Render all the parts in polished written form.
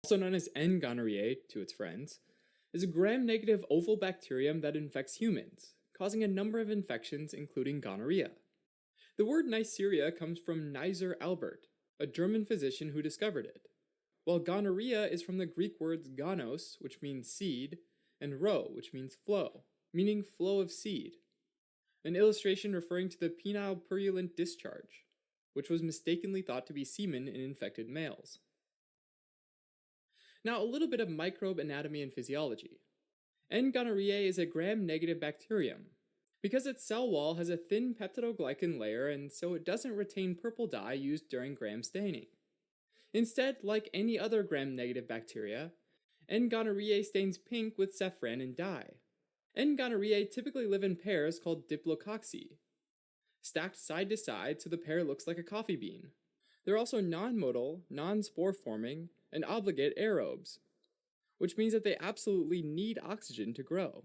also known as N. gonorrhoeae to its friends, is a gram-negative oval bacterium that infects humans, causing a number of infections including gonorrhea. The word Neisseria comes from Neisser Albert, a German physician who discovered it, while gonorrhea is from the Greek words gonos, which means seed, and rho, which means flow, meaning flow of seed, an illustration referring to the penile purulent discharge, which was mistakenly thought to be semen in infected males. Now, a little bit of microbe anatomy and physiology. N. gonorrhoeae is a gram-negative bacterium. Because its cell wall has a thin peptidoglycan layer and so it doesn't retain purple dye used during gram staining. Instead, like any other gram-negative bacteria, N. gonorrhoeae stains pink with safranin dye. N. gonorrhoeae typically live in pairs called diplococci, stacked side to side so the pair looks like a coffee bean. They're also non-motile, non-spore-forming, and obligate aerobes, which means that they absolutely need oxygen to grow.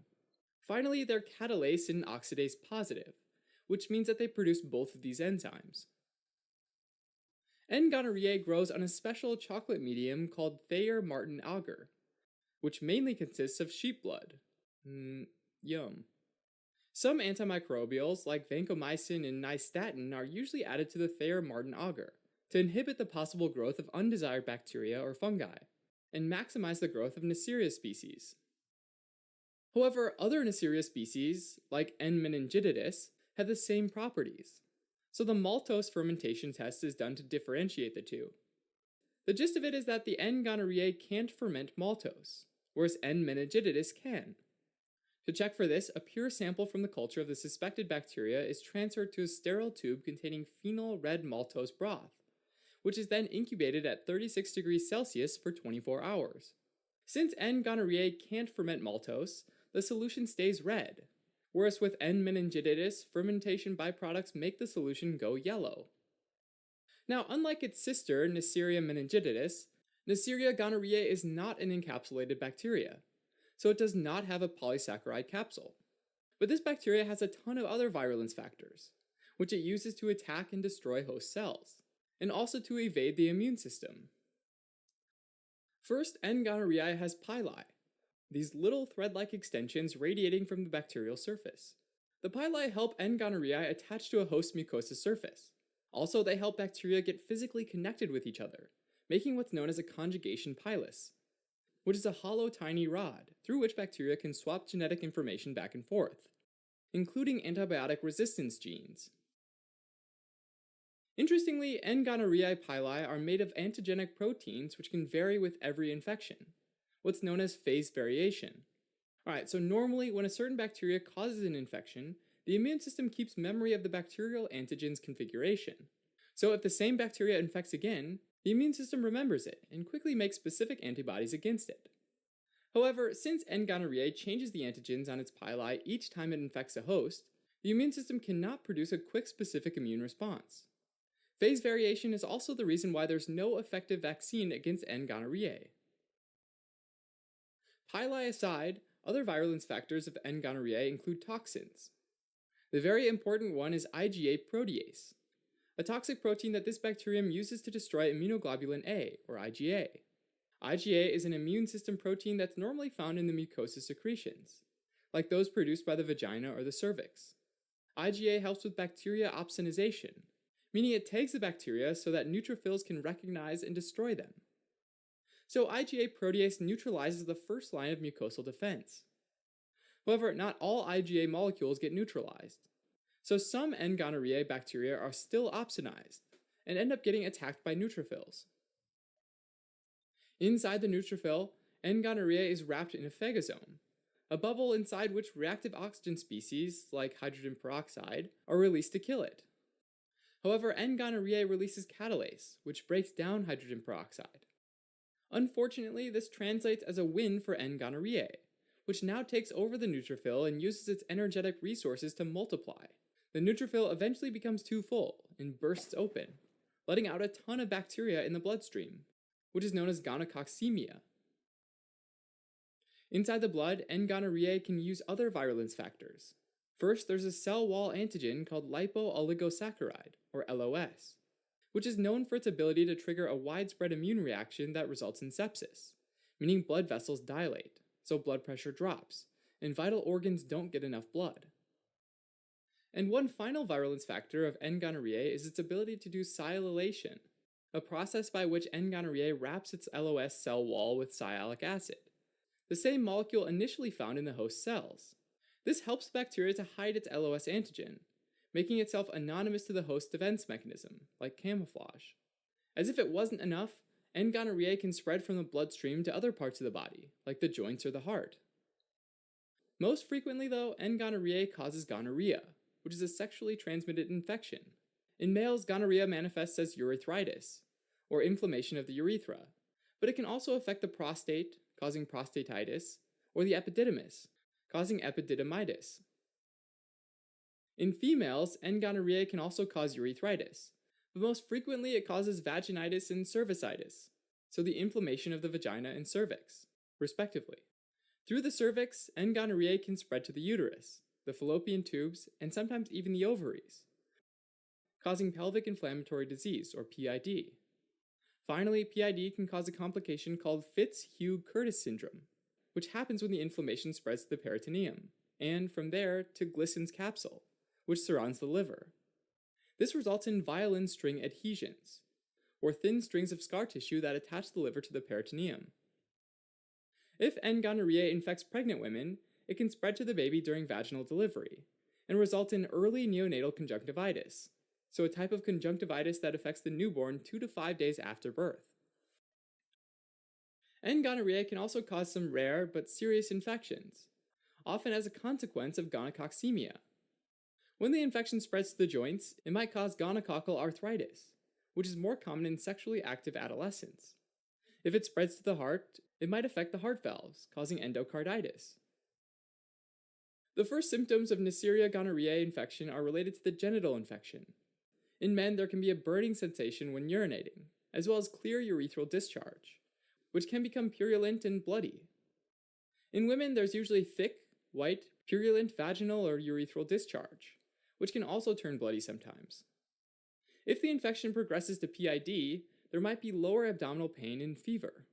Finally, they're catalase and oxidase positive, which means that they produce both of these enzymes. N. gonorrhoeae grows on a special chocolate medium called Thayer-Martin agar, which mainly consists of sheep blood. Yum. Some antimicrobials, like vancomycin and nystatin, are usually added to the Thayer-Martin agar to inhibit the possible growth of undesired bacteria or fungi, and maximize the growth of Neisseria species. However, other Neisseria species, like N. meningitidis, have the same properties, so the maltose fermentation test is done to differentiate the two. The gist of it is that the N. gonorrhoeae can't ferment maltose, whereas N. meningitidis can. To check for this, a pure sample from the culture of the suspected bacteria is transferred to a sterile tube containing phenol red maltose broth, which is then incubated at 36 degrees Celsius for 24 hours. Since N. gonorrhoeae can't ferment maltose, the solution stays red, whereas with N. meningitidis, fermentation byproducts make the solution go yellow. Now, unlike its sister, Neisseria meningitidis, Neisseria gonorrhoeae is not an encapsulated bacteria, so it does not have a polysaccharide capsule. But this bacteria has a ton of other virulence factors, which it uses to attack and destroy host cells, and also to evade the immune system. First, N. gonorrhoeae has pili, these little thread-like extensions radiating from the bacterial surface. The pili help N. gonorrhoeae attach to a host mucosa surface. Also, they help bacteria get physically connected with each other, making what's known as a conjugation pilus, which is a hollow tiny rod through which bacteria can swap genetic information back and forth, including antibiotic resistance genes. Interestingly, N. gonorrhoeae pili are made of antigenic proteins which can vary with every infection, what's known as phase variation. Alright, so normally when a certain bacteria causes an infection, the immune system keeps memory of the bacterial antigen's configuration. So if the same bacteria infects again, the immune system remembers it and quickly makes specific antibodies against it. However, since N. gonorrhoeae changes the antigens on its pili each time it infects a host, the immune system cannot produce a quick specific immune response. Phase variation is also the reason why there's no effective vaccine against N. gonorrhoeae. Pili aside, other virulence factors of N. gonorrhoeae include toxins. The very important one is IgA protease, a toxic protein that this bacterium uses to destroy immunoglobulin A, or IgA. IgA is an immune system protein that's normally found in the mucosal secretions, like those produced by the vagina or the cervix. IgA helps with bacteria opsonization, meaning it tags the bacteria so that neutrophils can recognize and destroy them. So IgA protease neutralizes the first line of mucosal defense. However, not all IgA molecules get neutralized, so some N. gonorrhoeae bacteria are still opsonized and end up getting attacked by neutrophils. Inside the neutrophil, N. gonorrhoeae is wrapped in a phagosome, a bubble inside which reactive oxygen species, like hydrogen peroxide, are released to kill it. However, N. gonorrhoeae releases catalase, which breaks down hydrogen peroxide. Unfortunately, this translates as a win for N. gonorrhoeae, which now takes over the neutrophil and uses its energetic resources to multiply. The neutrophil eventually becomes too full and bursts open, letting out a ton of bacteria in the bloodstream, which is known as gonococcemia. Inside the blood, N. gonorrhoeae can use other virulence factors. First, there's a cell wall antigen called lipooligosaccharide, or LOS. which is known for its ability to trigger a widespread immune reaction that results in sepsis, meaning blood vessels dilate, so blood pressure drops, and vital organs don't get enough blood. And one final virulence factor of N. gonorrhoeae is its ability to do sialylation, a process by which N. gonorrhoeae wraps its LOS cell wall with sialic acid, the same molecule initially found in the host cells. This helps bacteria to hide its LOS antigen, making itself anonymous to the host's defense mechanism, like camouflage. As if it wasn't enough, N. gonorrhoeae can spread from the bloodstream to other parts of the body, like the joints or the heart. Most frequently, though, N. gonorrhoeae causes gonorrhea, which is a sexually transmitted infection. In males, gonorrhea manifests as urethritis, or inflammation of the urethra, but it can also affect the prostate, causing prostatitis, or the epididymis, causing epididymitis. In females, N. gonorrhoeae can also cause urethritis, but most frequently it causes vaginitis and cervicitis, so the inflammation of the vagina and cervix, respectively. Through the cervix, N. gonorrhoeae can spread to the uterus, the fallopian tubes, and sometimes even the ovaries, causing pelvic inflammatory disease, or PID. Finally, PID can cause a complication called Fitzhugh-Curtis syndrome, which happens when the inflammation spreads to the peritoneum, and from there to Glisson's capsule, which surrounds the liver. This results in violin string adhesions, or thin strings of scar tissue that attach the liver to the peritoneum. If N. gonorrhoeae infects pregnant women, it can spread to the baby during vaginal delivery, and result in early neonatal conjunctivitis, so a type of conjunctivitis that affects the newborn 2 to 5 days after birth. N. gonorrhoeae can also cause some rare but serious infections, often as a consequence of gonococcemia. When the infection spreads to the joints, it might cause gonococcal arthritis, which is more common in sexually active adolescents. If it spreads to the heart, it might affect the heart valves, causing endocarditis. The first symptoms of Neisseria gonorrhoeae infection are related to the genital infection. In men, there can be a burning sensation when urinating, as well as clear urethral discharge, which can become purulent and bloody. In women, there's usually thick, white, purulent vaginal or urethral discharge, which can also turn bloody sometimes. If the infection progresses to PID, there might be lower abdominal pain and fever.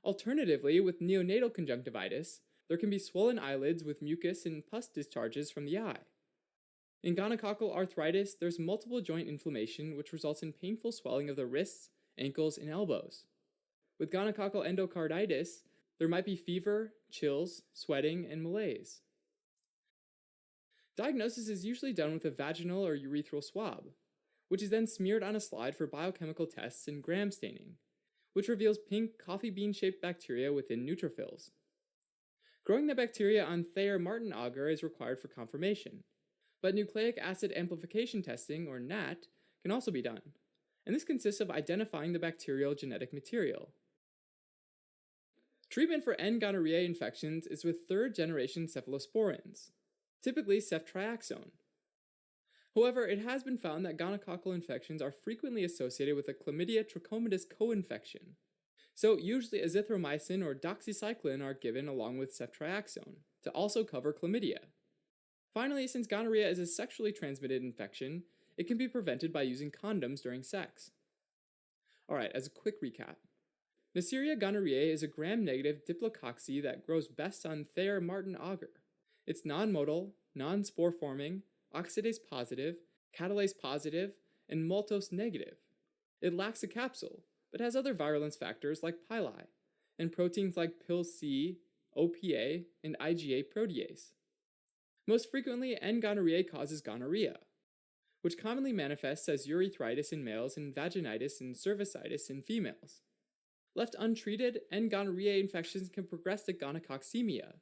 Alternatively, with neonatal conjunctivitis, there can be swollen eyelids with mucus and pus discharges from the eye. In gonococcal arthritis, there's multiple joint inflammation which results in painful swelling of the wrists, ankles, and elbows. With gonococcal endocarditis, there might be fever, chills, sweating, and malaise. Diagnosis is usually done with a vaginal or urethral swab, which is then smeared on a slide for biochemical tests and gram staining, which reveals pink coffee bean-shaped bacteria within neutrophils. Growing the bacteria on Thayer-Martin agar is required for confirmation, but nucleic acid amplification testing, or NAT, can also be done, and this consists of identifying the bacterial genetic material. Treatment for N. gonorrhoeae infections is with third-generation cephalosporins, typically ceftriaxone. However, it has been found that gonococcal infections are frequently associated with a chlamydia trachomatis co-infection, so usually azithromycin or doxycycline are given along with ceftriaxone to also cover chlamydia. Finally, since gonorrhea is a sexually transmitted infection, it can be prevented by using condoms during sex. Alright, as a quick recap. Neisseria gonorrhoeae is a gram-negative diplococci that grows best on Thayer-Martin agar. It's non-motile, non-spore-forming, oxidase positive, catalase positive, and maltose negative. It lacks a capsule, but has other virulence factors like pili, and proteins like PIL-C, OPA, and IgA protease. Most frequently, N. gonorrhoeae causes gonorrhea, which commonly manifests as urethritis in males and vaginitis and cervicitis in females. Left untreated, N. gonorrhoeae infections can progress to gonococcemia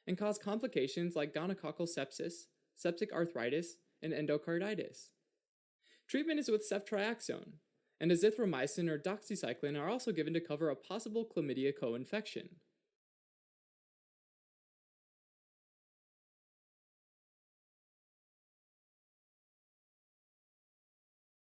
and cause complications like gonococcal sepsis, septic arthritis, and endocarditis. Treatment is with ceftriaxone, and azithromycin or doxycycline are also given to cover a possible chlamydia co-infection.